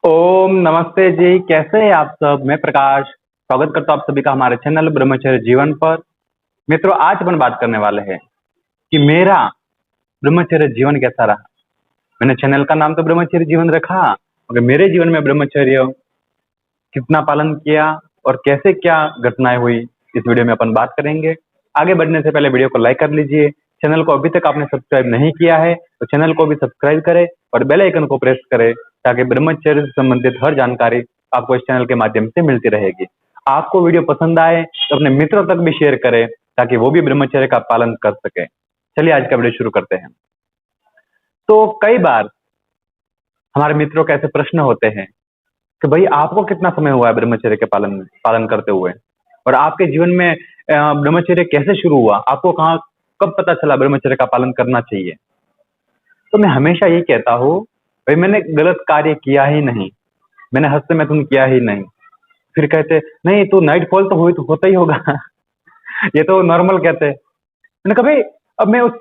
ओम नमस्ते जी, कैसे हैं आप सब? मैं प्रकाश स्वागत करता हूँ आप सभी का हमारे चैनल ब्रह्मचर्य जीवन पर। मित्रों, आज अपन बात करने वाले हैं कि मेरा ब्रह्मचर्य जीवन कैसा रहा। मैंने चैनल का नाम तो ब्रह्मचर्य जीवन रखा, मगर मेरे जीवन में ब्रह्मचर्य कितना पालन किया और कैसे क्या घटनाएं हुई, इस वीडियो में अपन बात करेंगे। आगे बढ़ने से पहले वीडियो को लाइक कर लीजिए। चैनल को अभी तक आपने सब्सक्राइब नहीं किया है तो चैनल को भी सब्सक्राइब करें और बेल आइकन को प्रेस करें, ताकि ब्रह्मचर्य से संबंधित हर जानकारी आपको इस चैनल के माध्यम से मिलती रहेगी। आपको वीडियो पसंद आए तो अपने मित्रों तक भी शेयर करें, ताकि वो भी ब्रह्मचर्य का पालन कर सके। चलिए आज का वीडियो शुरू करते हैं। तो कई बार हमारे मित्रों के ऐसे प्रश्न होते हैं कि भाई, आपको कितना समय हुआ है ब्रह्मचर्य के पालन पालन करते हुए, और आपके जीवन में ब्रह्मचर्य कैसे शुरू हुआ, आपको कहाँ कब पता चला ब्रह्मचर्य का पालन करना चाहिए। तो मैं हमेशा यही कहता हूँ, भाई मैंने गलत कार्य किया ही नहीं, मैंने हस्त मैथुन किया ही नहीं। फिर कहते नहीं, तो नाइट फॉल तो होता ही होगा ये तो नॉर्मल कहते हैं। मैंने कहा भाई, अब मैं उस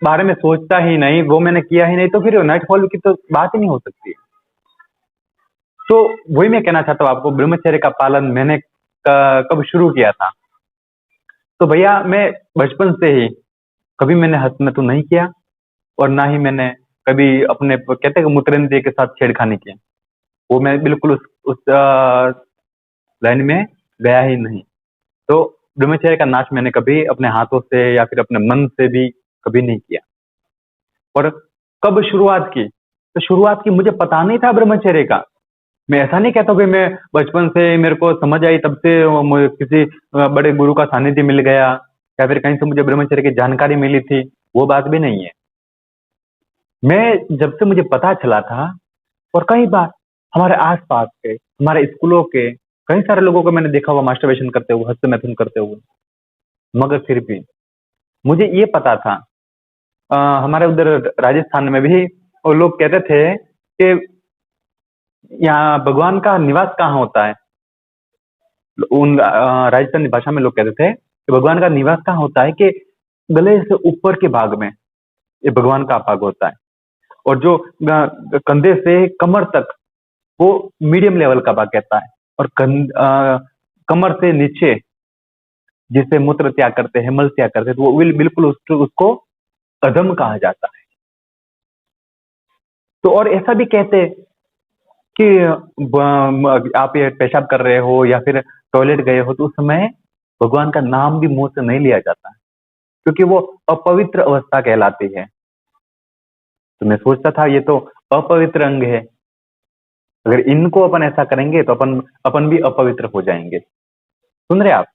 बारे में सोचता ही नहीं, वो मैंने किया ही नहीं, तो फिर नाइट फॉल की तो बात ही नहीं हो सकती। तो वही मैं कहना चाहता हूँ आपको, ब्रह्मचर्य का पालन मैंने कब शुरू किया था। तो भैया, मैं बचपन से ही कभी मैंने हस्त मैथुन नहीं किया, और ना ही मैंने कभी अपने कहते हैं मूत्रेंद्रिय के साथ छेड़खानी की। वो मैं बिल्कुल उस लाइन में गया ही नहीं। तो ब्रह्मचर्य का नाश मैंने कभी अपने हाथों से या फिर अपने मन से भी कभी नहीं किया। और कब शुरुआत की, तो शुरुआत की मुझे पता नहीं था ब्रह्मचर्य का। मैं ऐसा नहीं कहता कि मैं बचपन से मेरे को समझ आई तब से मुझे किसी बड़े गुरु का सानिध्य मिल गया, या फिर कहीं से मुझे ब्रह्मचर्य की जानकारी मिली थी, वो बात भी नहीं है। मैं जब से मुझे पता चला था, और कई बार हमारे आसपास के, हमारे स्कूलों के कई सारे लोगों को मैंने देखा हुआ मास्टरबेशन करते हुए, हस्त मैथुन करते हुए, मगर फिर भी मुझे ये पता था। हमारे उधर राजस्थान में भी वो लोग कहते थे कि यहाँ भगवान का निवास कहाँ होता है। उन राजस्थानी भाषा में लोग कहते थे कि भगवान का निवास कहाँ होता है, कि गले से ऊपर के भाग में ये भगवान का भाग होता है, और जो कंधे से कमर तक वो मीडियम लेवल का भाग कहता है, और कमर से नीचे जिसे मूत्र त्याग करते हैं, मल त्याग करते हैं, तो वो बिल्कुल उसको अधम कहा जाता है। तो और ऐसा भी कहते हैं कि आप ये पेशाब कर रहे हो या फिर टॉयलेट गए हो, तो उस समय भगवान का नाम भी मुंह से नहीं लिया जाता है, क्योंकि वो अपवित्र अवस्था कहलाती है। तो मैं सोचता था ये तो अपवित्र अंग है, अगर इनको अपन ऐसा करेंगे तो अपन अपन भी अपवित्र हो जाएंगे। सुन रहे आप?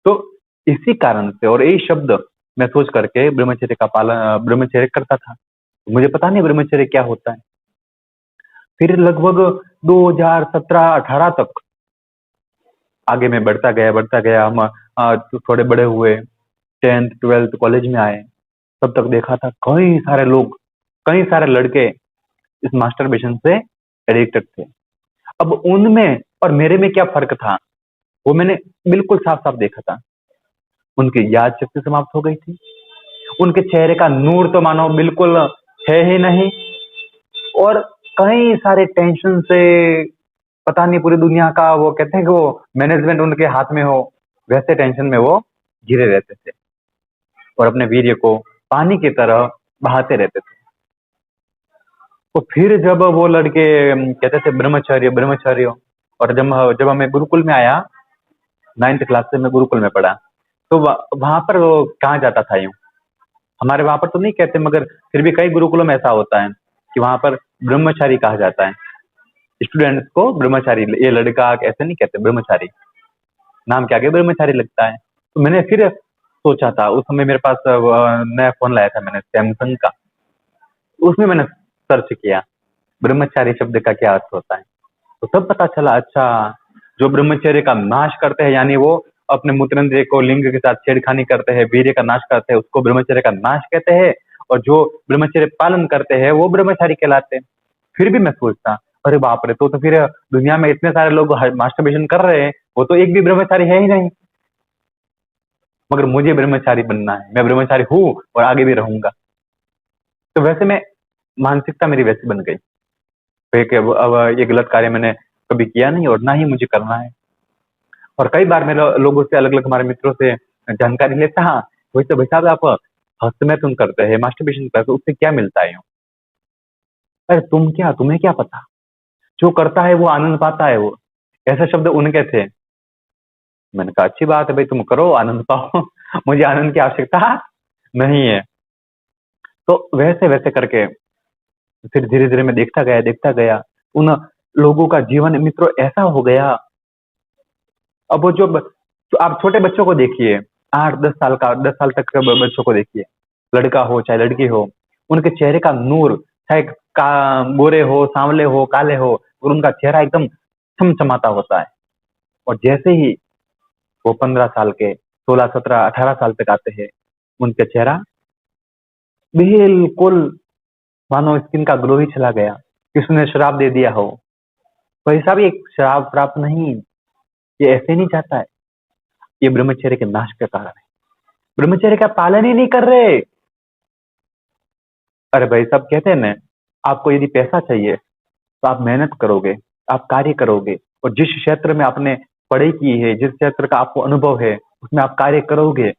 तो इसी कारण से और यही शब्द मैं सोच करके ब्रह्मचर्य करता था। मुझे पता नहीं ब्रह्मचर्य क्या होता है। फिर लगभग 2017-18 तक आगे मैं बढ़ता गया। हम तो थोड़े बड़े हुए, 10th 12th कॉलेज में आए, तब तक देखा था कई सारे लोग, कई सारे लड़के इस मास्टरबेशन से एडिक्टेड थे। अब उनमें और मेरे में क्या फर्क था, वो मैंने बिल्कुल साफ साफ देखा था। उनकी याद शक्ति समाप्त हो गई थी, उनके चेहरे का नूर तो मानो बिल्कुल है ही नहीं, और कई सारे टेंशन से, पता नहीं पूरी दुनिया का वो कहते हैं कि वो मैनेजमेंट उनके हाथ में हो, वैसे टेंशन में वो घिरे रहते थे, और अपने वीर्य को पानी की तरह बहाते रहते थे। तो फिर जब वो लड़के कहते थे ब्रह्मचर्य ब्रह्मचर्य, और जब मैं गुरुकुल में आया, 9th क्लास से मैं गुरुकुल में पढ़ा, तो वहां पर वो कहा जाता था यूं, हमारे वहां पर तो नहीं कहते, मगर फिर भी कई गुरुकुलों में ऐसा होता है कि वहां पर ब्रह्मचारी कहा जाता है स्टूडेंट्स को। ब्रह्मचारी, ये लड़का ऐसे नहीं कहते, ब्रह्मचारी नाम के आगे ब्रह्मचारी लगता है। तो मैंने फिर सोचा था, उस समय मेरे पास नया फोन लाया था मैंने, सैमसंग का। उसमें मैंने सर्च किया ब्रह्मचारी शब्द का क्या अर्थ होता है, तो तब पता चला, अच्छा, जो ब्रह्मचर्य का नाश करते हैं, यानी वो अपने मूत्रेंद्रिय को लिंग के साथ छेड़खानी करते हैं, वीर्य का नाश करते हैं, उसको ब्रह्मचर्य का नाश कहते हैं, और जो ब्रह्मचर्य पालन करते हैं वो ब्रह्मचारी कहलाते हैं। फिर भी मैं सोचता, अरे बाप रे, तो फिर दुनिया में इतने सारे लोग मास्टरबेशन कर रहे हैं, वो तो एक भी ब्रह्मचारी है ही नहीं। मगर मुझे ब्रह्मचारी बनना है, मैं ब्रह्मचारी हूँ और आगे भी रहूंगा। तो वैसे मैं, मानसिकता मेरी वैसी बन गई। भाई कि अब ये गलत कार्य मैंने कभी किया नहीं और ना ही मुझे करना है। और कई बार मैं लोगों से, अलग अलग हमारे मित्रों से जानकारी लेता, हाँ वैसे भाई साहब आप हस्तमैथुन करते हैं, मास्टरबेशन करते हैं, उससे क्या मिलता है? यूं, अरे तुम क्या, तुम्हें क्या पता, जो करता है वो आनंद पाता है। वो ऐसे शब्द उनके थे। मैंने कहा अच्छी बात है भाई, तुम करो आनंद पाओ मुझे आनंद की आवश्यकता नहीं है। तो वैसे वैसे करके फिर धीरे धीरे मैं देखता गया उन लोगों का जीवन मित्रों ऐसा हो गया। अब वो जो तो आप छोटे बच्चों को देखिए, 8-10 साल का, 10 साल तक के बच्चों को देखिए, लड़का हो चाहे लड़की हो, उनके चेहरे का नूर, चाहे गोरे हो, सांवले हो, काले हो, और उनका चेहरा एकदम चमचमाता होता है। और जैसे ही वो 15 साल के, 16, 17, 18 साल तक आते हैं, उनका चेहरा बिल्कुल मानो स्किन का ग्लो ही चला गया, किसी ने शराब दे दिया हो। भाई साहब ये शराब प्राप्त नहीं, ये ऐसे नहीं जाता है, ये ब्रह्मचर्य के नाश का कारण है। ब्रह्मचर्य का पालन ही नहीं कर रहे। अरे भाई साहब कहते हैं ना, आपको यदि पैसा चाहिए तो आप मेहनत करोगे, आप कार्य करोगे, और जिस क्षेत्र में आपने पढ़ाई की है, जिस क्षेत्र का आपको अनुभव है, उसमें आप कार्य करोगे,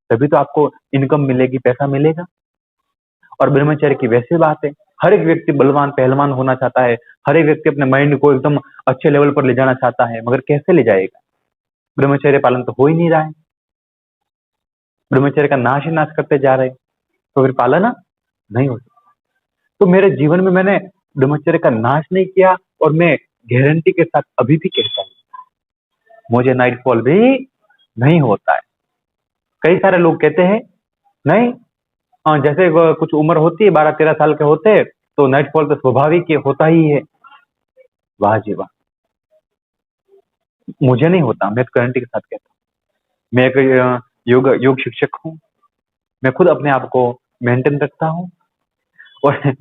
तभी तो आपको इनकम मिलेगी, पैसा मिलेगा। और ब्रह्मचर्य की वैसी बात है, हर एक व्यक्ति बलवान पहलवान होना चाहता है, हर एक व्यक्ति अपने माइंड को एकदम अच्छे लेवल पर ले जाना चाहता है, मगर कैसे ले जाएगा? ब्रह्मचर्य पालन तो हो ही नहीं रहा है, ब्रह्मचर्य का नाश ही नाश करते जा रहे हैं, तो फिर पालन नहीं हो सकता। तो मेरे जीवन में मैंने ब्रह्मचर्य का नाश नहीं किया, और मैं गारंटी के साथ अभी भी कहता हूँ, मुझे नाइटफॉल भी नहीं होता है। कई सारे लोग कहते हैं नहीं, जैसे कुछ उम्र होती है, 12-13 साल के होते हैं, तो नाइटफॉल तो स्वाभाविक होता ही है। वाह जी वाह, मुझे नहीं होता, मैं तो गारंटी के साथ कहता हूँ। मैं एक योग शिक्षक हूँ, मैं खुद अपने आप को मेंटेन रखता हूँ, और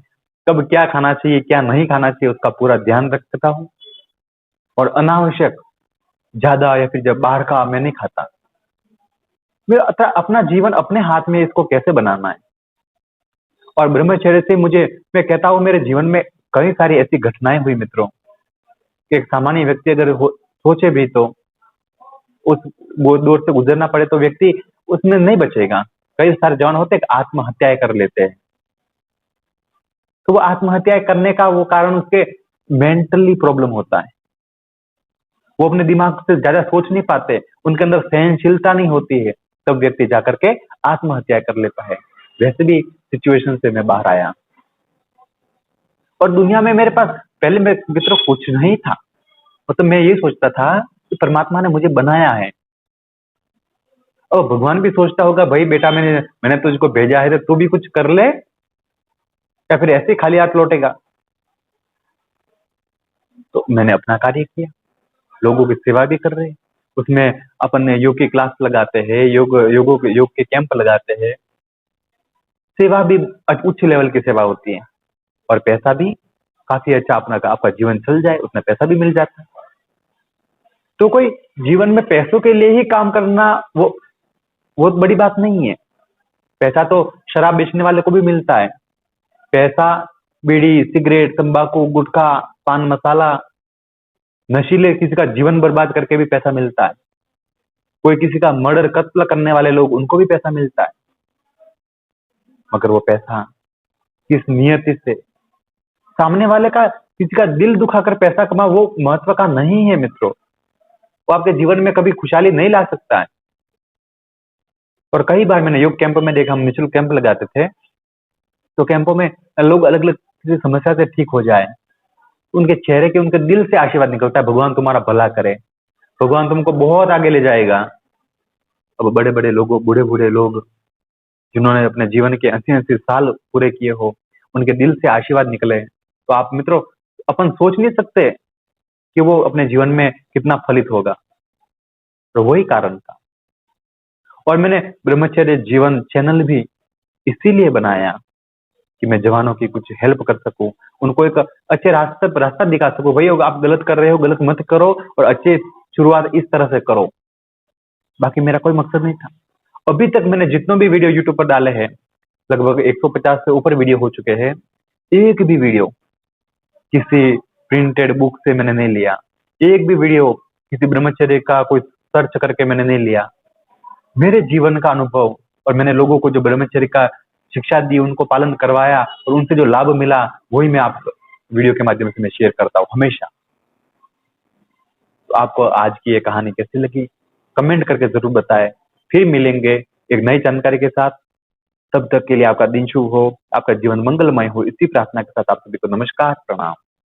कब क्या खाना चाहिए क्या नहीं खाना चाहिए उसका पूरा ध्यान रखता हूँ, और अनावश्यक ज्यादा या फिर जब बाहर का मैं नहीं खाता। मैं अपना जीवन अपने हाथ में इसको कैसे बनाना है। और ब्रह्मचर्य से मुझे, मैं कहता हूँ मेरे जीवन में कई सारी ऐसी घटनाएं हुई मित्रों, कि एक सामान्य व्यक्ति अगर सोचे भी तो उस वो दौर से गुजरना पड़े तो व्यक्ति उसमें नहीं बचेगा। कई सारे जवान होते हैं आत्महत्याएं कर लेते हैं, तो वो आत्महत्या करने का वो कारण उसके मेंटली प्रॉब्लम होता है। वो अपने दिमाग से ज्यादा सोच नहीं पाते, उनके अंदर सहनशीलता नहीं होती है, तब व्यक्ति जाकर के आत्महत्या कर लेता है। वैसे भी सिचुएशन से मैं बाहर आया, और दुनिया में मेरे पास पहले मेरे मित्रों कुछ नहीं था। मतलब मैं ये सोचता था कि परमात्मा ने मुझे बनाया है, और भगवान भी सोचता होगा भाई बेटा मैंने मैंने तुझको भेजा है तो तू भी कुछ कर ले, या फिर ऐसे ही खाली हाथ लौटेगा। तो मैंने अपना कार्य किया, लोगों की सेवा भी कर रहे हैं, उसमें अपन योग की क्लास लगाते हैं, योग के कैंप लगाते हैं, सेवा भी उच्च लेवल की सेवा होती है, और पैसा भी काफी अच्छा, अपना आपका जीवन चल जाए उतना पैसा भी मिल जाता है। तो कोई जीवन में पैसों के लिए ही काम करना वो बहुत बड़ी बात नहीं है। पैसा तो शराब बेचने वाले को भी मिलता है, पैसा बीड़ी सिगरेट तंबाकू गुटखा पान मसाला नशीले किसी का जीवन बर्बाद करके भी पैसा मिलता है, कोई किसी का मर्डर कत्ल करने वाले लोग उनको भी पैसा मिलता है। मगर वो पैसा किस नियति से, सामने वाले का किसी का दिल दुखाकर पैसा कमा वो महत्व का नहीं है मित्रों, वो आपके जीवन में कभी खुशहाली नहीं ला सकता है। और कई बार मैंने योग कैंप में देखा, हम नेचुरल कैंप लगाते थे, तो कैंपों में लोग अलग अलग किसी समस्या से ठीक हो जाए, उनके चेहरे के उनके दिल से आशीर्वाद निकलता है, भगवान तुम्हारा भला करे, भगवान तुमको बहुत आगे ले जाएगा। अब बड़े बड़े लोग, बूढ़े बूढ़े लोग जिन्होंने अपने जीवन के 80-80 साल पूरे किए हो, उनके दिल से आशीर्वाद निकले, तो आप मित्रों अपन सोच नहीं सकते कि वो अपने जीवन में कितना फलित होगा। तो वही कारण था। और मैंने ब्रह्मचर्य जीवन चैनल भी इसीलिए बनाया कि मैं जवानों की कुछ हेल्प कर सकूं, उनको एक अच्छे रास्ते पर रास्ता दिखा सकूं, भाई आप गलत कर रहे हो गलत मत करो, और अच्छे शुरुआत इस तरह से करो। बाकी मेरा कोई मकसद नहीं था। अभी तक मैंने जितने भी वीडियो यूट्यूब पर डाले हैं, लगभग 150 से ऊपर वीडियो हो चुके हैं, एक भी वीडियो किसी प्रिंटेड बुक से मैंने नहीं लिया। एक भी वीडियो किसी ब्रह्मचर्य का कोई सर्च करके मैंने नहीं लिया। मेरे जीवन का अनुभव और मैंने लोगों को जो ब्रह्मचर्य का शिक्षा दी, उनको पालन करवाया और उनसे जो लाभ मिला, वही मैं आप वीडियो के माध्यम से मैं शेयर करता हूँ हमेशा। तो आपको आज की ये कहानी कैसी लगी? कमेंट करके ज़रूर बताएँ। फिर मिलेंगे एक नई जानकारी के साथ। तब तक के लिए आपका दिन शुभ हो, आपका जीवन मंगलमय हो, इसी प्रार्थना के साथ आप सभी को नमस्कार, प्रणाम।